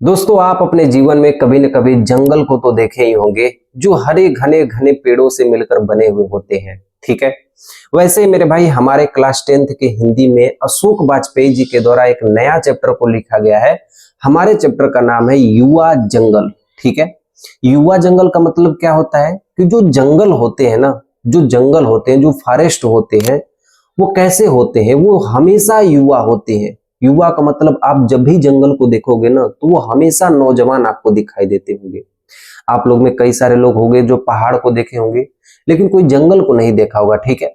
दोस्तों, आप अपने जीवन में कभी न कभी जंगल को तो देखे ही होंगे जो हरे घने घने पेड़ों से मिलकर बने हुए होते हैं। ठीक है। वैसे ही मेरे भाई, हमारे क्लास 10th के हिंदी में अशोक वाजपेयी जी के द्वारा एक नया चैप्टर को लिखा गया है। हमारे चैप्टर का नाम है युवा जंगल। ठीक है। युवा जंगल का मतलब क्या होता है कि जो जंगल होते हैं ना, जो जंगल होते हैं, जो फॉरेस्ट होते हैं, वो कैसे होते हैं? वो हमेशा युवा होते हैं। युवा का मतलब आप जब भी जंगल को देखोगे ना, तो वो हमेशा नौजवान आपको दिखाई देते होंगे। आप लोग में कई सारे लोग होंगे जो पहाड़ को देखे होंगे, लेकिन कोई जंगल को नहीं देखा होगा। ठीक है।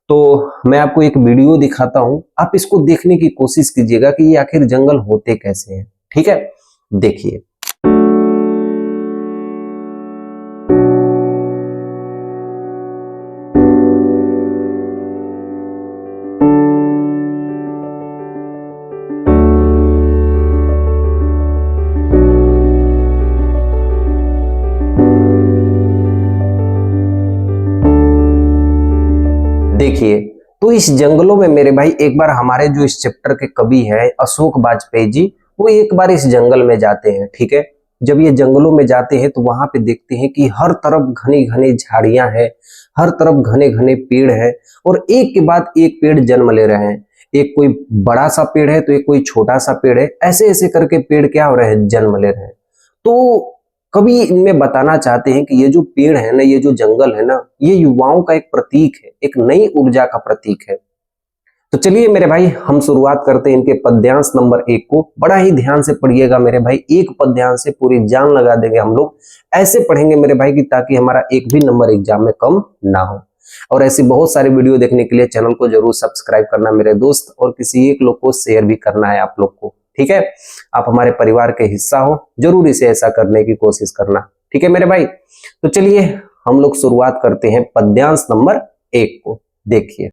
तो मैं आपको एक वीडियो दिखाता हूं, आप इसको देखने की कोशिश कीजिएगा कि ये आखिर जंगल होते कैसे हैं। ठीक है, देखिए। देखिए, तो इस जंगलों में मेरे भाई, एक बार हमारे जो इस चैप्टर के कवि है अशोक वाजपेयी जी, वो एक बार इस जंगल में जाते हैं। ठीक है। जब ये जंगलों में जाते हैं तो वहां पे देखते हैं कि हर तरफ घनी घनी झाड़ियां हैं, हर तरफ घने घने पेड़ हैं, और एक के बाद एक पेड़ जन्म ले रहे हैं। एक कोई बड़ा सा पेड़ है तो एक कोई छोटा सा पेड़ है, ऐसे ऐसे करके पेड़ क्या हो रहे हैं, जन्म ले रहे हैं। तो कवि इनमें बताना चाहते हैं कि ये जो पेड़ है ना, ये जो जंगल है ना, ये युवाओं का एक प्रतीक है, एक नई ऊर्जा का प्रतीक है। तो चलिए मेरे भाई, हम शुरुआत करते हैं इनके पद्यांश नंबर 1 को। बड़ा ही ध्यान से पढ़िएगा मेरे भाई, एक पद्यांश से पूरी जान लगा देंगे हम लोग। ऐसे पढ़ेंगे मेरे भाई कि ताकि हमारा एक भी नंबर एग्जाम में कम ना हो। और ऐसी बहुत सारी वीडियो देखने के लिए चैनल को जरूर सब्सक्राइब करना मेरे दोस्त, और किसी एक लोग को शेयर भी करना है आप लोग को। ठीक है। आप हमारे परिवार के हिस्सा हो, जरूर इसे ऐसा करने की कोशिश करना। ठीक है मेरे भाई। तो चलिए हम लोग शुरुआत करते हैं पद्यांश नंबर 1 को। देखिए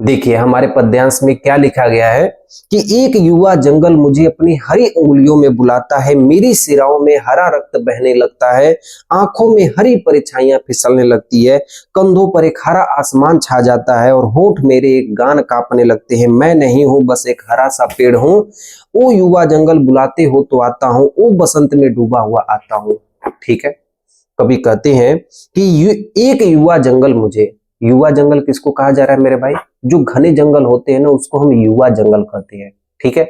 देखिए हमारे पद्यांश में क्या लिखा गया है कि एक युवा जंगल मुझे अपनी हरी उंगलियों में बुलाता है, मेरी सिराओं में हरा रक्त बहने लगता है, आंखों में हरी परछाइयां फिसलने लगती है, कंधों पर एक हरा आसमान छा जाता है, और होंठ मेरे एक गान कांपने लगते हैं। मैं नहीं हूं, बस एक हरा सा पेड़ हूं। ओ युवा जंगल बुलाते हो तो आता हूं, ओ बसंत में डूबा हुआ आता हूं। ठीक है। कवि कहते हैं कि एक युवा जंगल मुझे, युवा जंगल किसको कहा जा रहा है मेरे भाई? जो घने जंगल होते हैं ना, उसको हम युवा जंगल कहते हैं। ठीक है।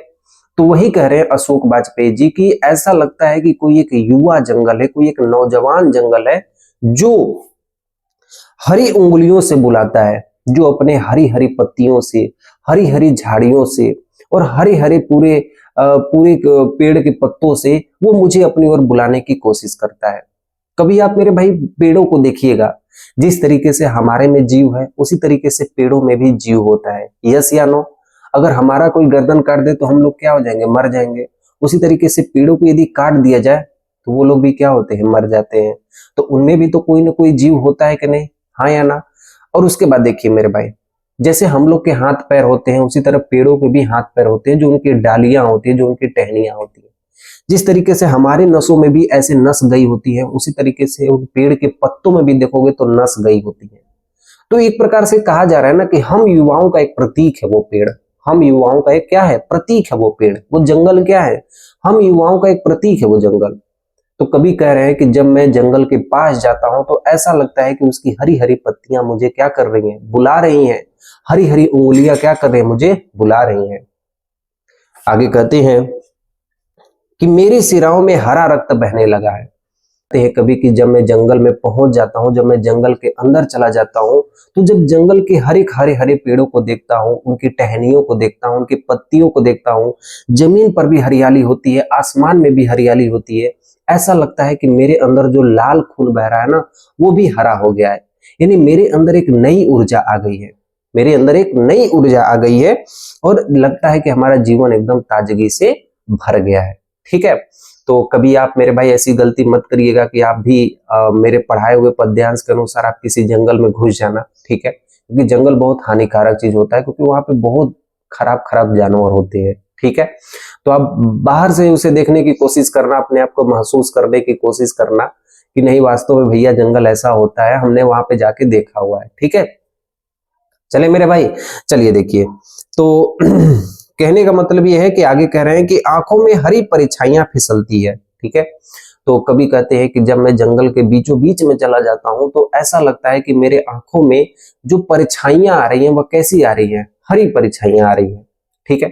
तो वही कह रहे हैं अशोक वाजपेयी जी की ऐसा लगता है कि कोई एक युवा जंगल है, कोई एक नौजवान जंगल है जो हरी उंगलियों से बुलाता है, जो अपने हरी हरी पत्तियों से, हरी हरी झाड़ियों से, और हरे हरे पूरे पेड़ के पत्तों से वो मुझे अपनी ओर बुलाने की कोशिश करता है। कभी आप मेरे भाई पेड़ों को देखिएगा, जिस तरीके से हमारे में जीव है, उसी तरीके से पेड़ों में भी जीव होता है। यस या नो? अगर हमारा कोई गर्दन काट दे तो हम लोग क्या हो जाएंगे? मर जाएंगे। उसी तरीके से पेड़ों को यदि काट दिया जाए तो वो लोग भी क्या होते हैं? मर जाते हैं। तो उनमें भी तो कोई ना कोई जीव होता है कि नहीं? हाँ या ना? और उसके बाद देखिए मेरे भाई, जैसे हम लोग के हाथ पैर होते हैं, उसी तरह पेड़ों के भी हाथ पैर होते हैं, जो उनकी डालियां होती है, जो उनकी टहनियां होती है। जिस तरीके से हमारे नसों में भी ऐसे नस गई होती है, उसी तरीके से उन पेड़ के पत्तों में भी देखोगे तो नस गई होती है। तो एक प्रकार से कहा जा रहा है ना कि हम युवाओं का एक प्रतीक है वो पेड़। हम युवाओं का एक क्या है? प्रतीक है वो पेड़। वो जंगल क्या है? हम युवाओं का एक प्रतीक है वो जंगल। तो कभी कह रहे हैं कि जब मैं जंगल के पास जाता हूं तो ऐसा लगता है कि उसकी हरी हरी पत्तियां मुझे क्या कर रही हैं? बुला रही हैं। हरी हरी उंगलियां क्या कर रही हैं? मुझे बुला रही हैं। आगे कहते हैं कि मेरी सिराओं में हरा रक्त बहने लगा है। कहते हैं कभी कि जब मैं जंगल में पहुंच जाता हूं, जब मैं जंगल के अंदर चला जाता हूं, तो जब जंगल के हरे हरे हरे पेड़ों को देखता हूं, उनकी टहनियों को देखता हूं, उनकी पत्तियों को देखता हूं, जमीन पर भी हरियाली होती है, आसमान में भी हरियाली होती है, ऐसा लगता है कि मेरे अंदर जो लाल खून बह रहा है ना, वो भी हरा हो गया है। यानी मेरे अंदर एक नई ऊर्जा आ गई है, मेरे अंदर एक नई ऊर्जा आ गई है, और लगता है कि हमारा जीवन एकदम ताजगी से भर गया है। ठीक है। तो कभी आप मेरे भाई ऐसी गलती मत करिएगा कि आप भी मेरे पढ़ाए हुए पद्यांश के अनुसार आप किसी जंगल में घुस जाना। ठीक है। क्योंकि जंगल बहुत हानिकारक चीज होता है, क्योंकि वहां पे बहुत खराब खराब जानवर होते हैं। ठीक है। तो आप बाहर से उसे देखने की कोशिश करना, अपने आप को महसूस करने की कोशिश करना कि नहीं, वास्तव में भैया जंगल ऐसा होता है, हमने वहां पे जाके देखा हुआ है। ठीक है। चले मेरे भाई, चलिए देखिए। तो कहने का मतलब ये है कि आगे कह रहे हैं कि आंखों में हरी परछाइयां फिसलती है, ठीक है। तो कभी कहते हैं कि जब मैं जंगल के बीचों बीच में चला जाता हूं तो ऐसा लगता है कि मेरे आंखों में जो परछाइयां आ रही हैं वह कैसी आ रही है, हरी परछाइयां आ रही हैं, ठीक है।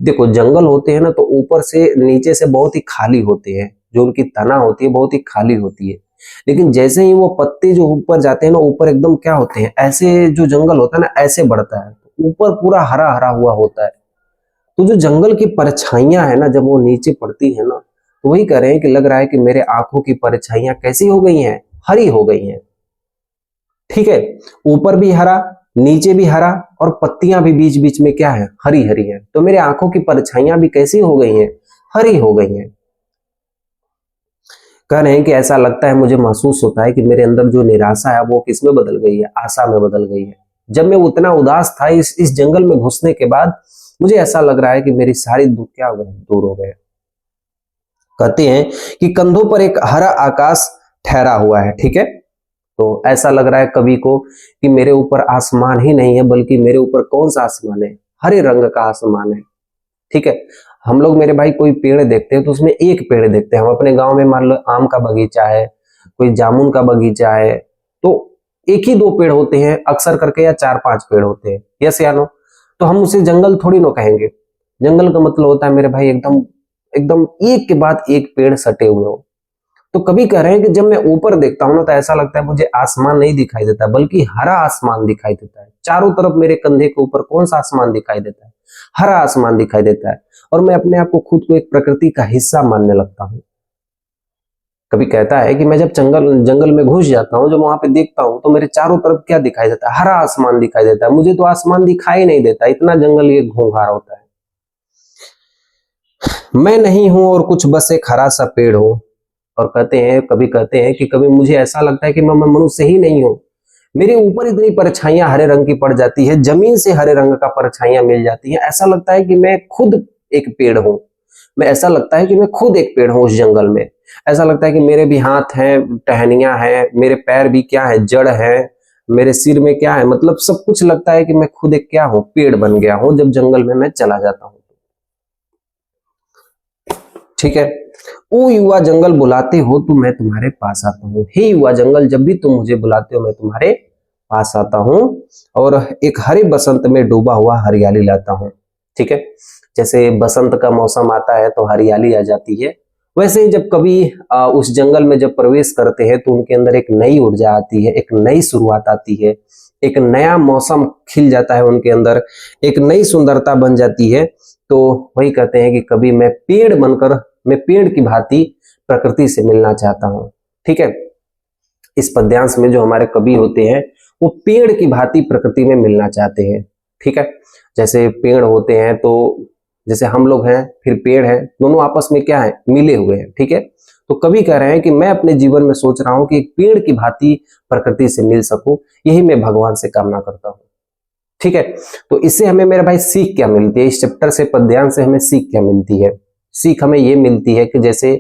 देखो जंगल होते हैं ना तो ऊपर से नीचे से बहुत ही खाली होते हैं, जो उनकी तना होती है बहुत ही खाली होती है, लेकिन जैसे ही वो पत्ते जो ऊपर जाते हैं ना, ऊपर एकदम क्या होते हैं, ऐसे जो जंगल होता है ना ऐसे बढ़ता है, ऊपर पूरा हरा हरा हुआ होता है। तो जो जंगल की परछाइयां है ना, जब वो नीचे पड़ती है ना, तो वही कह रहे हैं कि लग रहा है कि मेरे आंखों की परछाइयां कैसी हो गई हैं, हरी हो गई हैं, ठीक है। ऊपर भी हरा, नीचे भी हरा, और पत्तियां भी बीच बीच में क्या है, हरी हरी है। तो मेरे आंखों की परछाइयां भी कैसी हो गई हैं, हरी हो गई हैं। कह रहे हैं कि ऐसा लगता है, मुझे महसूस होता है कि मेरे अंदर जो निराशा है वो किस में बदल गई है, आशा में बदल गई है। जब मैं उतना उदास था इस जंगल में घुसने के बाद मुझे ऐसा लग रहा है कि मेरी सारी दुख क्या हो गए, दूर हो गए। कहते हैं कि कंधों पर एक हरा आकाश ठहरा हुआ है, ठीक है। तो ऐसा लग रहा है कवि को कि मेरे ऊपर आसमान ही नहीं है, बल्कि मेरे ऊपर कौन सा आसमान है, हरे रंग का आसमान है, ठीक है। हम लोग मेरे भाई कोई पेड़ देखते हैं तो उसमें एक पेड़ देखते हैं। हम अपने गांव में मान लो आम का बगीचा है, कोई जामुन का बगीचा है, तो एक ही दो पेड़ होते हैं अक्सर करके, या 4-5 पेड़ होते हैं, यस या नो। तो हम उसे जंगल थोड़ी ना कहेंगे। जंगल का मतलब होता है मेरे भाई एकदम एकदम एक के बाद एक पेड़ सटे हुए हो। तो कभी कह रहे हैं कि जब मैं ऊपर देखता हूं ना तो ऐसा लगता है मुझे आसमान नहीं दिखाई देता, बल्कि हरा आसमान दिखाई देता है। चारों तरफ मेरे कंधे के ऊपर कौन सा आसमान दिखाई देता है, हरा आसमान दिखाई देता है। और मैं अपने आप को खुद को एक प्रकृति का हिस्सा मानने लगता हूं। कभी कहता है कि मैं जब जंगल में घुस जाता हूं, जब वहां पे देखता हूं तो मेरे चारों तरफ क्या दिखाई देता है, हरा आसमान दिखाई देता है। मुझे तो आसमान दिखाई नहीं देता, इतना जंगल ये घूंघार होता है। मैं नहीं हूं और कुछ बस एक हरा सा पेड़ हूं। और कभी कहते हैं कि कभी मुझे ऐसा लगता है कि मैं मनुष्य ही नहीं हूं। मेरे ऊपर इतनी परछाइयां हरे रंग की पड़ जाती है, जमीन से हरे रंग का परछाइयां मिल जाती हैं। ऐसा लगता है कि मैं खुद एक पेड़ हूं। मैं ऐसा लगता है कि मैं खुद एक पेड़ हूं उस जंगल में। ऐसा लगता है कि मेरे भी हाथ हैं, टहनियां हैं, मेरे पैर भी क्या है, जड़ है, मेरे सिर में क्या है, मतलब सब कुछ लगता है कि मैं खुद एक क्या हूं, पेड़ बन गया हूं जब जंगल में मैं चला जाता हूं, ठीक है। ओ युवा जंगल बुलाते हो तो मैं तुम्हारे पास आता हूँ। हे युवा जंगल, जब भी तुम मुझे बुलाते हो मैं तुम्हारे पास आता हूँ और एक हरे बसंत में डूबा हुआ हरियाली लाता हूँ, ठीक है। जैसे बसंत का मौसम आता है तो हरियाली आ जाती है, वैसे ही जब कभी उस जंगल में जब प्रवेश करते हैं तो उनके अंदर एक नई ऊर्जा आती है, एक नई शुरुआत आती है, एक नया मौसम खिल जाता है उनके अंदर, एक नई सुंदरता बन जाती है। तो वही कहते हैं कि कभी मैं पेड़ बनकर, मैं पेड़ की भांति प्रकृति से मिलना चाहता हूं, ठीक है। इस पद्यांश में जो हमारे कवि होते हैं वो पेड़ की भांति प्रकृति में मिलना चाहते हैं, ठीक है। जैसे पेड़ होते हैं तो जैसे हम लोग हैं फिर पेड़ है, दोनों आपस में क्या है, मिले हुए हैं, ठीक है। तो कवि कह रहे हैं कि मैं अपने जीवन में सोच रहा हूं कि एक पेड़ की भांति प्रकृति से मिल सकूं, यही मैं भगवान से कामना करता हूं, ठीक है। तो इससे हमें मेरे भाई सीख क्या मिलती है, इस चैप्टर से, पद्यांश से हमें सीख क्या मिलती है। सीख हमें ये मिलती है कि जैसे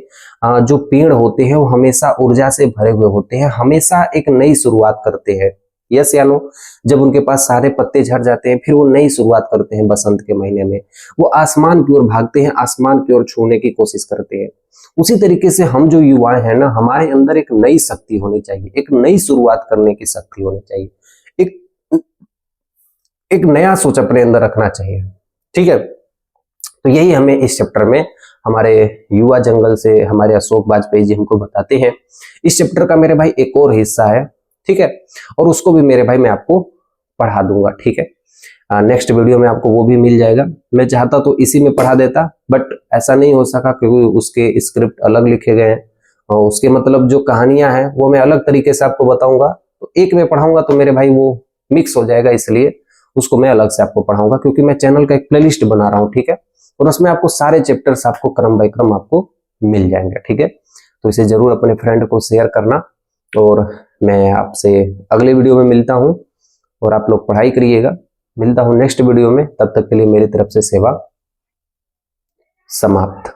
जो पेड़ होते हैं वो हमेशा ऊर्जा से भरे हुए होते हैं, हमेशा एक नई शुरुआत करते हैं, यस या नो। जब उनके पास सारे पत्ते झड़ जाते हैं फिर वो नई शुरुआत करते हैं बसंत के महीने में, वो आसमान की ओर भागते हैं, आसमान की ओर छूने की कोशिश करते हैं। उसी तरीके से हम जो युवाएं हैं ना, हमारे अंदर एक नई शक्ति होनी चाहिए, एक नई शुरुआत करने की शक्ति होनी चाहिए, एक एक नया सोच अपने अंदर रखना चाहिए, ठीक है। तो यही हमें इस चैप्टर में हमारे युवा जंगल से हमारे अशोक वाजपेयी जी हमको बताते हैं। इस चैप्टर का मेरे भाई एक और हिस्सा है, ठीक है, और उसको भी मेरे भाई मैं आपको पढ़ा दूंगा, ठीक है। नेक्स्ट वीडियो में आपको वो भी मिल जाएगा। मैं चाहता तो इसी में पढ़ा देता, बट ऐसा नहीं हो सका क्योंकि उसके स्क्रिप्ट अलग लिखे गए हैं और उसके मतलब जो कहानियां हैं वो मैं अलग तरीके से आपको बताऊंगा। तो एक में पढ़ाऊंगा तो मेरे भाई वो मिक्स हो जाएगा, इसलिए उसको मैं अलग से आपको पढ़ाऊंगा, क्योंकि मैं चैनल का एक प्लेलिस्ट बना रहा हूँ, ठीक है। और उसमें आपको सारे चैप्टर्स आपको क्रम बाय क्रम आपको मिल जाएंगे, ठीक है। तो इसे जरूर अपने फ्रेंड को शेयर करना और मैं आपसे अगले वीडियो में मिलता हूं और आप लोग पढ़ाई करिएगा। मिलता हूं नेक्स्ट वीडियो में, तब तक के लिए मेरी तरफ से सेवा समाप्त।